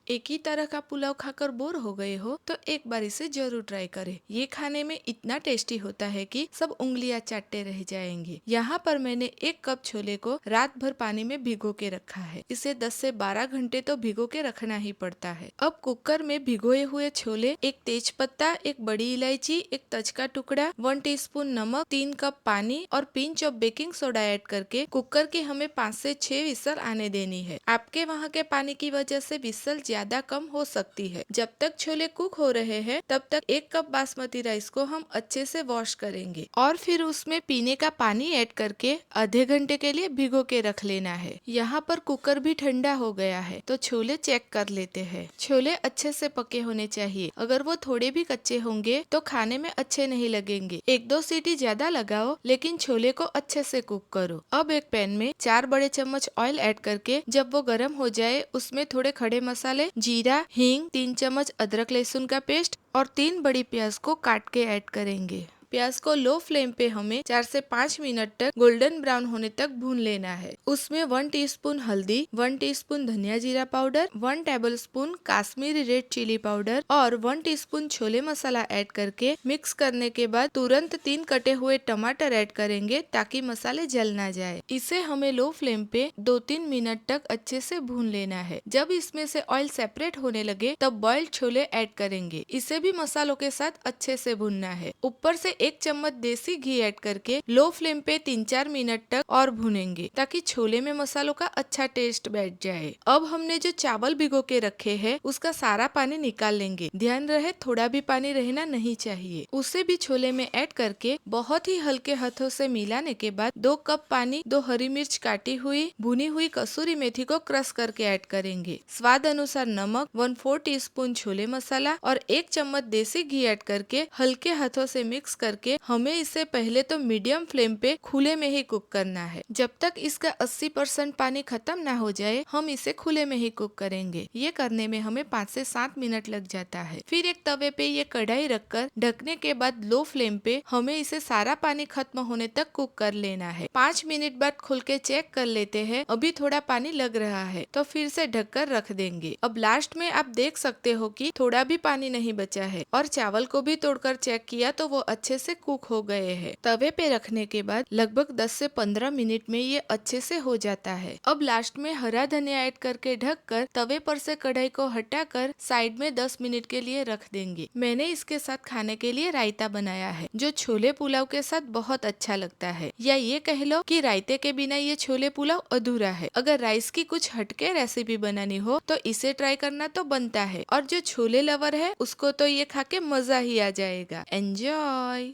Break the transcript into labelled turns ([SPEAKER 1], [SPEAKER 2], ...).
[SPEAKER 1] एक ही तरह का पुलाव खाकर बोर हो गए हो तो एक बार इसे जरूर ट्राई करें। ये खाने में इतना टेस्टी होता है कि सब उंगलियां चाटते रह जाएंगे। यहाँ पर मैंने 1 कप छोले को रात भर पानी में भिगो के रखा है। इसे 10 से 12 घंटे तो भिगो के रखना ही पड़ता है। अब कुकर में भिगोए हुए छोले, एक तेज पत्ता, एक बड़ी इलायची, एक तज का टुकड़ा, 1 टीस्पून नमक, 3 कप पानी और pinch of baking soda add करके कुकर की हमें 5 से 6 विसल आने देनी है। आपके वहाँ के पानी की वजह से विसल ज्यादा कम हो सकती है। जब तक छोले कुक हो रहे हैं तब तक 1 कप बासमती राइस को हम अच्छे से वॉश करेंगे और फिर उसमें पीने का पानी ऐड करके आधे घंटे के लिए भिगो के रख लेना है। यहाँ पर कुकर भी ठंडा हो गया है तो छोले चेक कर लेते हैं। छोले अच्छे से पके होने चाहिए। अगर वो थोड़े भी कच्चे होंगे तो खाने में अच्छे नहीं लगेंगे। 1-2 सीटी ज्यादा लगाओ लेकिन छोले को अच्छे से कुक करो। अब एक पैन में 4 बड़े चम्मच ऑयल ऐड करके जब वो गर्म हो जाए उसमें थोड़े खड़े मसाले, जीरा, हींग, 3 चम्मच अदरक लहसुन का पेस्ट और 3 बड़ी प्याज को काट के ऐड करेंगे। प्याज को लो फ्लेम पे हमें 4 से 5 मिनट तक गोल्डन ब्राउन होने तक भून लेना है। उसमें 1 टीस्पून हल्दी, 1 टीस्पून धनिया जीरा powder, 1 tablespoon Kashmiri red chili powder और 1 टीस्पून छोले मसाला ऐड करके मिक्स करने के बाद तुरंत 3 कटे हुए टमाटर ऐड करेंगे ताकि मसाले जल ना जाए। इसे हमें लो फ्लेम पे 2-3 मिनट तक अच्छे से भून लेना है। जब इसमें से ऑयल सेपरेट होने लगे तब बॉइल्ड छोले ऐड करेंगे। इसे भी मसालों के साथ अच्छे से भूनना है। ऊपर से 1 चम्मच देसी घी ऐड करके लो फ्लेम पे 3-4 मिनट तक और भुनेंगे ताकि छोले में मसालों का अच्छा टेस्ट बैठ जाए। अब हमने जो चावल भिगो के रखे हैं उसका सारा पानी निकाल लेंगे। ध्यान रहे थोड़ा भी पानी रहना नहीं चाहिए। उसे भी छोले में ऐड करके बहुत ही हल्के हाथों से मिलाने के बाद 2 कप पानी, 2 हरी मिर्च काटी हुई, भुनी हुई कसूरी मेथी को क्रश करके ऐड करेंगे। स्वाद अनुसार नमक, 1/4 टीस्पून छोले मसाला और 1 चम्मच देसी घी ऐड करके हल्के हाथों से मिक्स करके हमें इसे पहले तो मीडियम फ्लेम पे खुले में ही कुक करना है। जब तक इसका 80% पानी खत्म ना हो जाए हम इसे खुले में ही कुक करेंगे। ये करने में हमें 5 से 7 मिनट लग जाता है। फिर एक तवे पे ये कढ़ाई रखकर ढकने के बाद लो फ्लेम पे हमें इसे सारा पानी खत्म होने तक कुक कर लेना है। 5 मिनट बाद खोल के चेक कर लेते हैं। अभी थोड़ा पानी लग रहा है तो फिर से ढककर रख देंगे। अब लास्ट में आप देख सकते हो कि थोड़ा भी पानी नहीं बचा है और चावल को भी तोड़कर चेक किया तो वो अच्छे से कुक हो गए हैं। तवे पे रखने के बाद लगभग 10 से 15 मिनट में ये अच्छे से हो जाता है। अब लास्ट में हरा धनिया ऐड करके ढककर तवे पर से कढ़ाई को हटाकर साइड में 10 मिनट के लिए रख देंगे। मैंने इसके साथ खाने के लिए रायता बनाया है जो छोले पुलाव के साथ बहुत अच्छा लगता है। या ये कह लो कि रायते के बिना ये छोले पुलाव अधूरा है। अगर राइस की कुछ हटके रेसिपी बनानी हो तो इसे ट्राई करना तो बनता है और जो छोले लवर है उसको तो ये खा के मजा ही आ जाएगा। एंजॉय।